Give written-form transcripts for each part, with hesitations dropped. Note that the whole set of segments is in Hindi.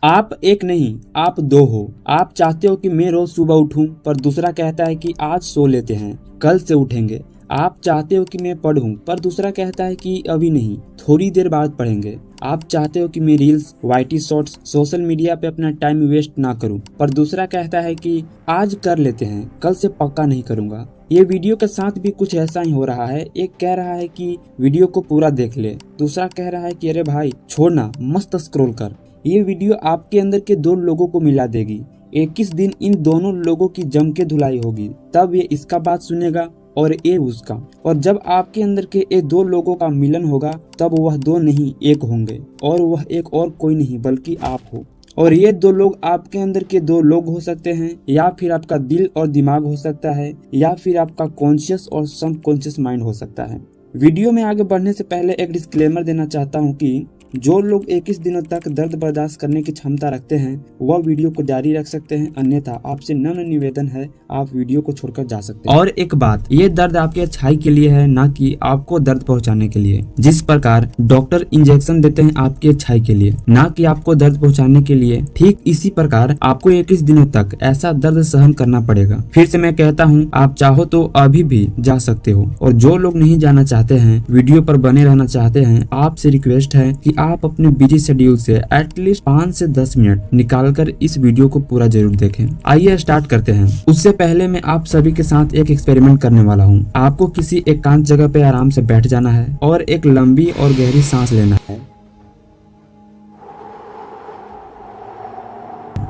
आप एक नहीं, आप दो हो। आप चाहते हो कि मैं रोज सुबह उठूं, पर दूसरा कहता है कि आज सो लेते हैं, कल से उठेंगे। आप चाहते हो कि मैं पढूं, पर दूसरा कहता है कि अभी नहीं, थोड़ी देर बाद पढ़ेंगे। आप चाहते हो कि मैं reels, YT shorts, social media पे अपना टाइम वेस्ट ना करूं, पर दूसरा कहता है कि आज कर लेते हैं, कल से पक्का नहीं करूंगा। ये वीडियो के साथ भी कुछ ऐसा ही हो रहा है। एक कह रहा है कि वीडियो को पूरा देख ले, दूसरा कह रहा है कि अरे भाई छोड़ना, मस्त स्क्रॉल कर। ये वीडियो आपके अंदर के दो लोगों को मिला देगी। 21 दिन इन दोनों लोगों की जम के धुलाई होगी, तब ये इसका बात सुनेगा और ये उसका। और जब आपके अंदर के ये दो लोगों का मिलन होगा, तब वह दो नहीं एक होंगे, और वह एक और कोई नहीं बल्कि आप हो। और ये दो लोग आपके अंदर के दो लोग हो सकते हैं, या फिर आपका दिल और दिमाग हो सकता है, या फिर आपका कॉन्शियस और सबकॉन्शियस माइंड हो सकता है। वीडियो में आगे बढ़ने से पहले एक डिस्क्लेमर देना चाहता हूँ कि जो लोग 21 दिनों तक दर्द बर्दाश्त करने की क्षमता रखते हैं वह वीडियो को जारी रख सकते हैं, अन्यथा आपसे नम्र निवेदन है आप वीडियो को छोड़कर जा सकते हैं। और एक बात, ये दर्द आपकी अच्छाई के लिए है, ना कि आपको दर्द पहुंचाने के लिए। जिस प्रकार डॉक्टर इंजेक्शन देते हैं आपकी अच्छाई के लिए, ना कि आपको दर्द पहुंचाने के लिए, ठीक इसी प्रकार आपको 21 दिनों तक ऐसा दर्द सहन करना पड़ेगा। फिर से मैं कहता हूँ, आप चाहो तो अभी भी जा सकते हो, और जो लोग नहीं जाना चाहते हैं, वीडियो पर बने रहना चाहते हैं, आपसे रिक्वेस्ट है कि आप अपने बिजी शेड्यूल से एटलीस्ट 5 से 10 मिनट निकालकर इस वीडियो को पूरा जरूर देखें। आइए स्टार्ट करते हैं। उससे पहले मैं आप सभी के साथ एक एक्सपेरिमेंट करने वाला हूँ। आपको किसी एकांत जगह पे आराम से बैठ जाना है और एक लंबी और गहरी सांस लेना है,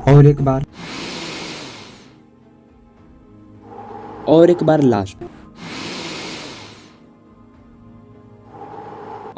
और एक बार लास्ट।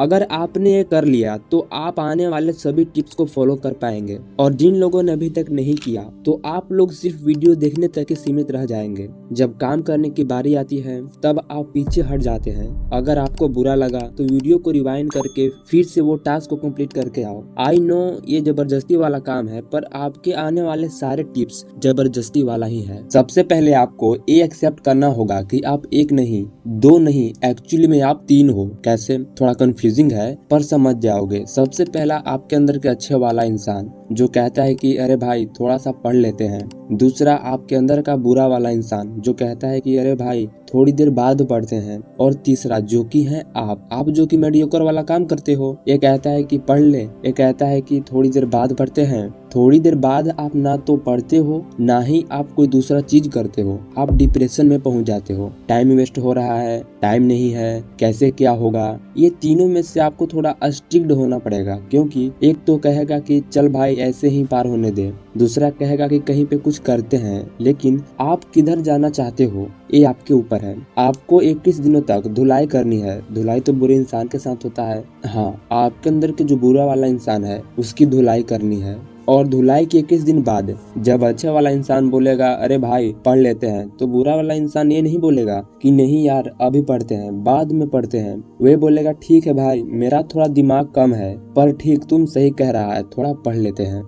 अगर आपने ये कर लिया तो आप आने वाले सभी टिप्स को फॉलो कर पाएंगे, और जिन लोगों ने अभी तक नहीं किया तो आप लोग सिर्फ वीडियो देखने तक ही सीमित रह जाएंगे। जब काम करने की बारी आती है तब आप पीछे हट जाते हैं। अगर आपको बुरा लगा तो वीडियो को रिवाइंड करके फिर से वो टास्क को कंप्लीट करके आओ। आई नो ये जबरदस्ती वाला काम है, पर आपके आने वाले सारे टिप्स जबरदस्ती वाला ही है। सबसे पहले आपको ये एक्सेप्ट करना होगा कि आप एक नहीं, दो नहीं, एक्चुअली में आप 3 हो। कैसे? थोड़ा कंफ्यूजिंग है, पर समझ जाओगे। सबसे पहला आपके अंदर के अच्छे वाला इंसान जो कहता है कि अरे भाई थोड़ा सा पढ़ लेते हैं। दूसरा आपके अंदर का बुरा वाला इंसान जो कहता है कि अरे भाई थोड़ी देर बाद पढ़ते हैं। और तीसरा जो कि है आप जो कि मेडियोकर वाला काम करते हो, ये कहता है कि पढ़ ले, ये कहता है कि थोड़ी देर बाद पढ़ते हैं। थोड़ी देर बाद आप ना तो पढ़ते हो, ना ही आप कोई दूसरा चीज करते हो। आप डिप्रेशन में पहुंच जाते हो। टाइम वेस्ट हो रहा है, टाइम नहीं है, कैसे क्या होगा। ये तीनों में से आपको थोड़ा स्ट्रिक्ट होना पड़ेगा, क्योंकि एक तो कहेगा कि चल भाई ऐसे ही पार होने दे, दूसरा कहेगा कि कहीं पे कुछ करते हैं। लेकिन आप किधर जाना चाहते हो ये आपके ऊपर है। आपको 21 दिनों तक धुलाई करनी है। धुलाई तो बुरे इंसान के साथ होता है, हाँ, आपके अंदर के जो बुरा वाला इंसान है उसकी धुलाई करनी है। और धुलाई के 21 दिन बाद जब अच्छा वाला इंसान बोलेगा अरे भाई पढ़ लेते हैं, तो बुरा वाला इंसान ये नहीं बोलेगा कि नहीं यार अभी पढ़ते हैं, बाद में पढ़ते हैं। वे बोलेगा ठीक है भाई, मेरा थोड़ा दिमाग कम है, पर ठीक तुम सही कह रहा है, थोड़ा पढ़ लेते हैं।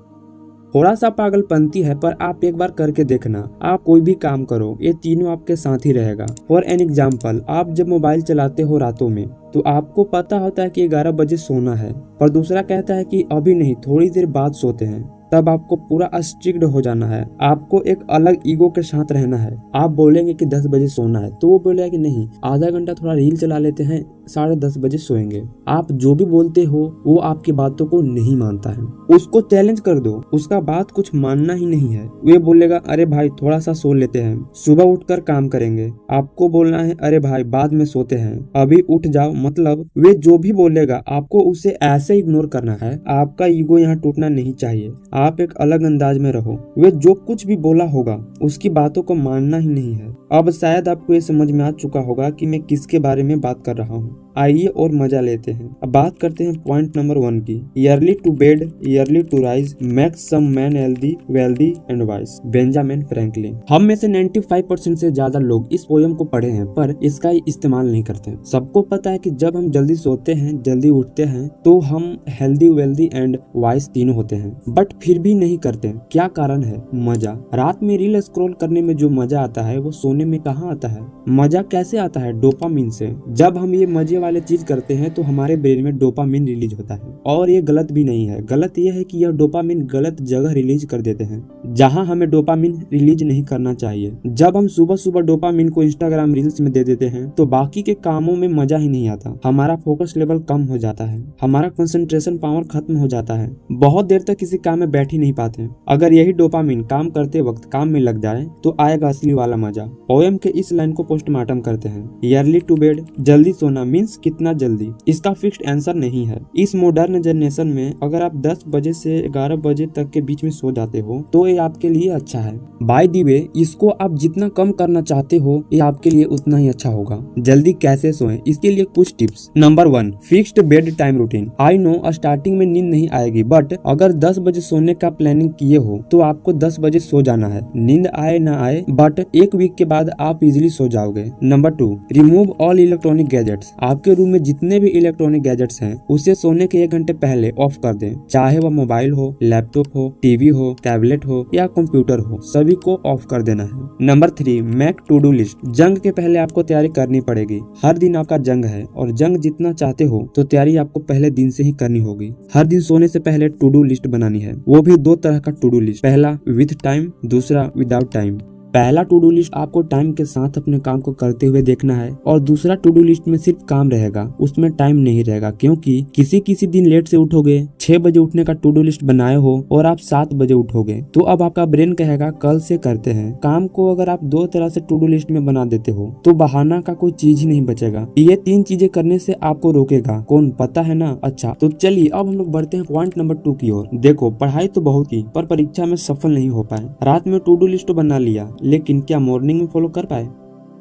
थोड़ा सा पागलपंती है, पर आप एक बार करके देखना। आप कोई भी काम करो, ये तीनों आपके साथ ही रहेगा। फॉर एन एग्जाम्पल, आप जब मोबाइल चलाते हो रातों में, तो आपको पता होता है कि 11 बजे सोना है, पर दूसरा कहता है कि अभी नहीं, थोड़ी देर बाद सोते हैं। तब आपको पूरा स्ट्रिक्ट हो जाना है। आपको एक अलग ईगो के साथ रहना है। आप बोलेंगे कि 10 बजे सोना है, तो वो बोलेगा कि नहीं, आधा घंटा थोड़ा रील चला लेते हैं, 10:30 बजे सोएंगे। आप जो भी बोलते हो वो आपकी बातों को नहीं मानता है। उसको चैलेंज कर दो, उसका बात कुछ मानना ही नहीं है। वे बोलेगा अरे भाई थोड़ा सा सो लेते हैं, सुबह उठकर काम करेंगे। आपको बोलना है अरे भाई बाद में सोते हैं, अभी उठ जाओ। मतलब वे जो भी बोलेगा आपको उसे ऐसे इग्नोर करना है। आपका ईगो यहाँ टूटना नहीं चाहिए। आप एक अलग अंदाज में रहो। वे जो कुछ भी बोला होगा उसकी बातों को मानना ही नहीं है। अब शायद आपको ये समझ में आ चुका होगा कि मैं किसके बारे में बात कर रहा हूँ। आइए और मजा लेते हैं। अब बात करते हैं पॉइंट नंबर 1 की। Early to bed, early to rise, makes some man healthy, wealthy and wise. Benjamin Franklin. हम में से 95% से ज्यादा लोग इस पोयम को पढ़े हैं, पर इसका इस्तेमाल नहीं करते। सबको पता है कि जब हम जल्दी सोते हैं, जल्दी उठते हैं, तो हम हेल्दी, वेल्दी एंड वाइज तीनों होते हैं। बट फिर भी नहीं करते, क्या कारण है? मजा। रात में रील स्क्रॉल करने में जो मजा आता है वो सोने में कहाँ आता है? मजा कैसे आता है? डोपामिन से। जब हम ये मजे वाले चीज करते हैं तो हमारे ब्रेन में डोपामिन रिलीज होता है, और ये गलत भी नहीं है। गलत ये है कि यह डोपामिन गलत जगह रिलीज कर देते हैं, जहाँ हमें डोपामिन रिलीज नहीं करना चाहिए। जब हम सुबह सुबह डोपामिन को इंस्टाग्राम रील्स में दे देते हैं तो बाकी के कामों में मजा ही नहीं आता। हमारा फोकस लेवल कम हो जाता है, हमारा कंसंट्रेशन पावर खत्म हो जाता है, बहुत देर तक किसी काम में बैठ ही नहीं पाते। अगर यही डोपामिन काम करते वक्त काम में लग जाए तो आएगा असली वाला मजा। पोएम के इस लाइन को पोस्टमार्टम करते हैं। अर्ली टू बेड, जल्दी सोना मीन्स कितना जल्दी? इसका फिक्स्ड आंसर नहीं है। इस मॉडर्न जनरेशन में अगर आप 10 बजे से 11 बजे तक के बीच में सो जाते हो तो ये आपके लिए अच्छा है। बाय द वे, इसको आप जितना कम करना चाहते हो ये आपके लिए उतना ही अच्छा होगा। जल्दी कैसे सोएं, इसके लिए कुछ tips. Number 1, fixed bed time routine. I know starting में नींद नहीं आएगी, बट अगर 10 बजे सोने का प्लानिंग किए हो तो आपको 10 बजे सो जाना है। नींद आए ना आए, बट एक वीक के बाद आप इजीली सो जाओगे। Number 2, remove all electronic gadgets. आपके रूम में जितने भी इलेक्ट्रॉनिक गैजेट्स हैं उसे सोने के 1 घंटे पहले ऑफ कर दें। चाहे वह मोबाइल हो, लैपटॉप हो, टीवी हो, टैबलेट हो या कंप्यूटर हो, सभी को ऑफ कर देना है। Number 3, make to do list. जंग के पहले आपको तैयारी करनी पड़ेगी। हर दिन आपका जंग है और जंग जितना चाहते हो तो तैयारी आपको पहले दिन से ही करनी होगी। हर दिन सोने से पहले टू डू लिस्ट बनानी है, वो भी 2 तरह का टू डू लिस्ट। पहला विद टाइम, दूसरा विदाउट टाइम। पहला टू डू लिस्ट आपको टाइम के साथ अपने काम को करते हुए देखना है, और दूसरा टू डू लिस्ट में सिर्फ काम रहेगा, उसमें टाइम नहीं रहेगा। क्योंकि किसी दिन लेट से उठोगे, 6 बजे उठने का टू डू लिस्ट बनाए हो और आप 7 बजे उठोगे, तो अब आपका ब्रेन कहेगा कल से करते हैं। काम को अगर आप 2 तरह से टू डू लिस्ट में बना देते हो तो बहाना का कोई चीज ही नहीं बचेगा। ये 3 चीजें करने से आपको रोकेगा कौन, पता है ना? अच्छा, तो चलिए अब हम लोग बढ़ते हैं पॉइंट नंबर 2 की ओर। देखो, पढ़ाई तो बहुत की पर परीक्षा में सफल नहीं हो पाए। रात में टू डू लिस्ट बना लिया, लेकिन क्या मॉर्निंग में फॉलो कर पाए?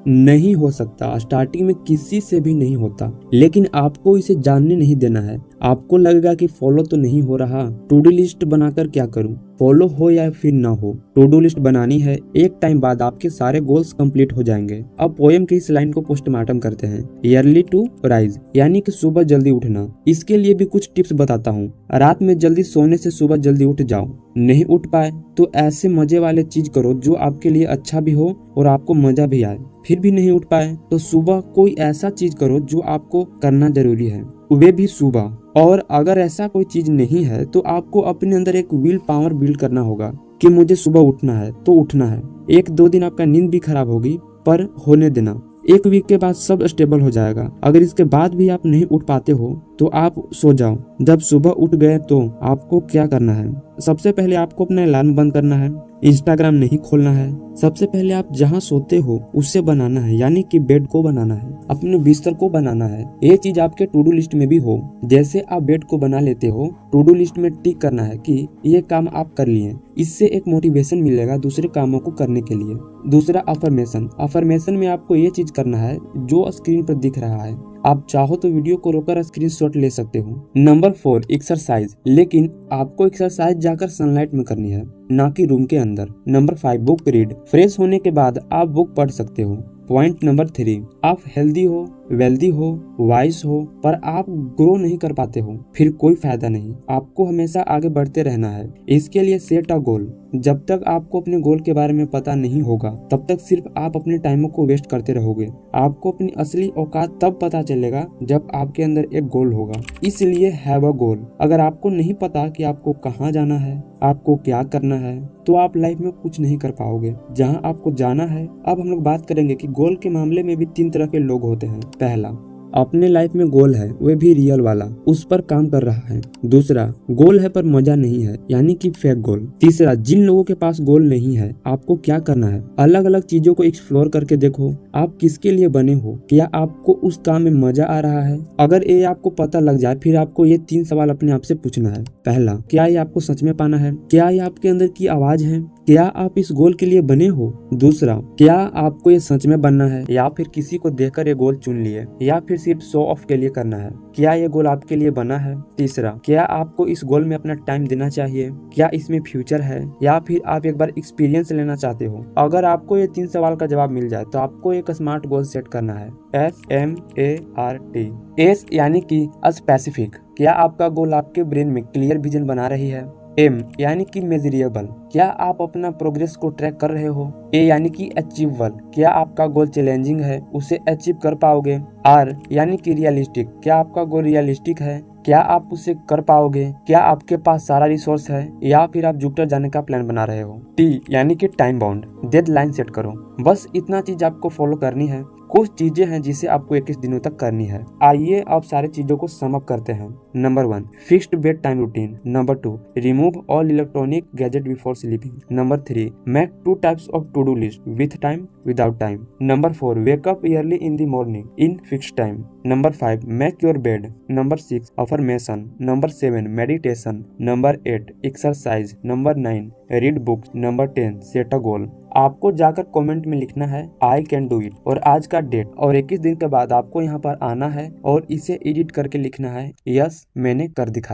नहीं हो सकता। स्टार्टिंग में किसी से भी नहीं होता, लेकिन आपको इसे जानने नहीं देना है। आपको लगेगा कि फॉलो तो नहीं हो रहा, टू डू लिस्ट बनाकर क्या करूं? फॉलो हो या फिर ना हो, टू डू लिस्ट बनानी है। एक टाइम बाद आपके सारे गोल्स कंप्लीट हो जाएंगे। अब पोएम की इस लाइन को पोस्टमार्टम करते हैं। अर्ली टू राइज, यानी कि सुबह जल्दी उठना। इसके लिए भी कुछ टिप्स बताता हूँ। रात में जल्दी सोने से सुबह जल्दी उठ जाओ। नहीं उठ पाए तो ऐसे मजे वाले चीज करो जो आपके लिए अच्छा भी हो और आपको मजा भी आए। फिर भी नहीं उठ पाए तो सुबह कोई ऐसा चीज करो जो आपको करना जरूरी है, वे भी सुबह। और अगर ऐसा कोई चीज नहीं है तो आपको अपने अंदर एक विल पावर बिल्ड करना होगा कि मुझे सुबह उठना है तो उठना है। 1-2 दिन आपका नींद भी खराब होगी, पर होने देना। 1 वीक के बाद सब स्टेबल हो जाएगा। अगर इसके बाद भी आप नहीं उठ पाते हो तो आप सो जाओ। जब सुबह उठ गए तो आपको क्या करना है? सबसे पहले आपको अपना अलार्म बंद करना है, इंस्टाग्राम नहीं खोलना है। सबसे पहले आप जहाँ सोते हो उससे बनाना है, यानी कि बेड को बनाना है, अपने बिस्तर को बनाना है। ये चीज आपके टू डू लिस्ट में भी हो। जैसे आप बेड को बना लेते हो, टू डू लिस्ट में टिक करना है कि ये काम आप कर लिए। इससे एक मोटिवेशन मिलेगा दूसरे कामों को करने के लिए। दूसरा, अफर्मेशन। अफर्मेशन में आपको ये चीज करना है जो स्क्रीन पर दिख रहा है। आप चाहो तो वीडियो को रोकर स्क्रीनशॉट ले सकते हो। Number 4, exercise. लेकिन आपको एक्सरसाइज जाकर सनलाइट में करनी है, ना कि रूम के अंदर। Number 5, book read. फ्रेश होने के बाद आप बुक पढ़ सकते हो। पॉइंट नंबर 3, आप हेल्दी हो, वेल्दी हो, वाइस हो, पर आप ग्रो नहीं कर पाते हो, फिर कोई फायदा नहीं। आपको हमेशा आगे बढ़ते रहना है। इसके लिए सेट अ गोल। जब तक आपको अपने गोल के बारे में पता नहीं होगा तब तक सिर्फ आप अपने टाइम को वेस्ट करते रहोगे। आपको अपनी असली औकात तब पता चलेगा जब आपके अंदर एक गोल होगा। इसलिए हैव अ गोल। अगर आपको नहीं पता कि आपको कहाँ जाना है, आपको क्या करना है, तो आप लाइफ में कुछ नहीं कर पाओगे। जहाँ आपको जाना है, अब हम लोग बात करेंगे कि गोल के मामले में भी 3 तरह के लोग होते हैं। पहला, अपने लाइफ में गोल है, वे भी रियल वाला, उस पर काम कर रहा है। दूसरा, गोल है पर मजा नहीं है, यानी कि फेक गोल। तीसरा, जिन लोगों के पास गोल नहीं है, आपको क्या करना है? अलग अलग चीजों को एक्सप्लोर करके देखो, आप किसके लिए बने हो, क्या आपको उस काम में मजा आ रहा है? अगर ये आपको पता लग जाए, फिर आपको ये 3 सवाल अपने आप से पूछना है। पहला, क्या ये आपको सच में पाना है? क्या ये आपके अंदर की आवाज है? क्या आप इस गोल के लिए बने हो? दूसरा, क्या आपको ये सच में बनना है, या फिर किसी को देखकर ये गोल चुन लिए, या फिर सिर्फ शो ऑफ के लिए करना है? क्या ये गोल आपके लिए बना है? तीसरा, क्या आपको इस गोल में अपना टाइम देना चाहिए? क्या इसमें फ्यूचर है, या फिर आप एक बार एक्सपीरियंस लेना चाहते हो? अगर आपको ये 3 सवाल का जवाब मिल जाए तो आपको एक स्मार्ट गोल सेट करना है। SMART। एस यानी कि स्पेसिफिक। क्या आपका गोल आपके ब्रेन में क्लियर विजन बना रही है? एम यानी कि मेजरेबल, क्या आप अपना प्रोग्रेस को ट्रैक कर रहे हो। ए यानी कि अचीवेबल, क्या आपका गोल चैलेंजिंग है, उसे अचीव कर पाओगे। आर यानी कि रियलिस्टिक, क्या आपका गोल रियलिस्टिक है, क्या आप उसे कर पाओगे, क्या आपके पास सारा रिसोर्स है या फिर आप जुपिटर जाने का प्लान बना रहे हो। टी यानी कि टाइम बाउंड, डेडलाइन सेट करो। बस इतना चीज आपको फॉलो करनी है। कुछ चीजें हैं जिसे आपको 21 दिनों तक करनी है। आइए अब सारे चीजों को सम अप करते हैं। Number 1, fixed bed time routine. Number 2, remove all electronic gadget before sleeping. Number 3, make 2 types of to do list, with time, without time. Number 4, wake up early in the morning in fixed time. Number 5, make your bed. Number 6, affirmation. Number 7, meditation. Number 8, exercise. Number 9, read books. Number 10, set a goal. आपको जाकर कमेंट में लिखना है आई कैन डू इट और आज का डेट, और 21 दिन के बाद आपको यहाँ पर आना है और इसे एडिट करके लिखना है यस मैंने कर दिखाया।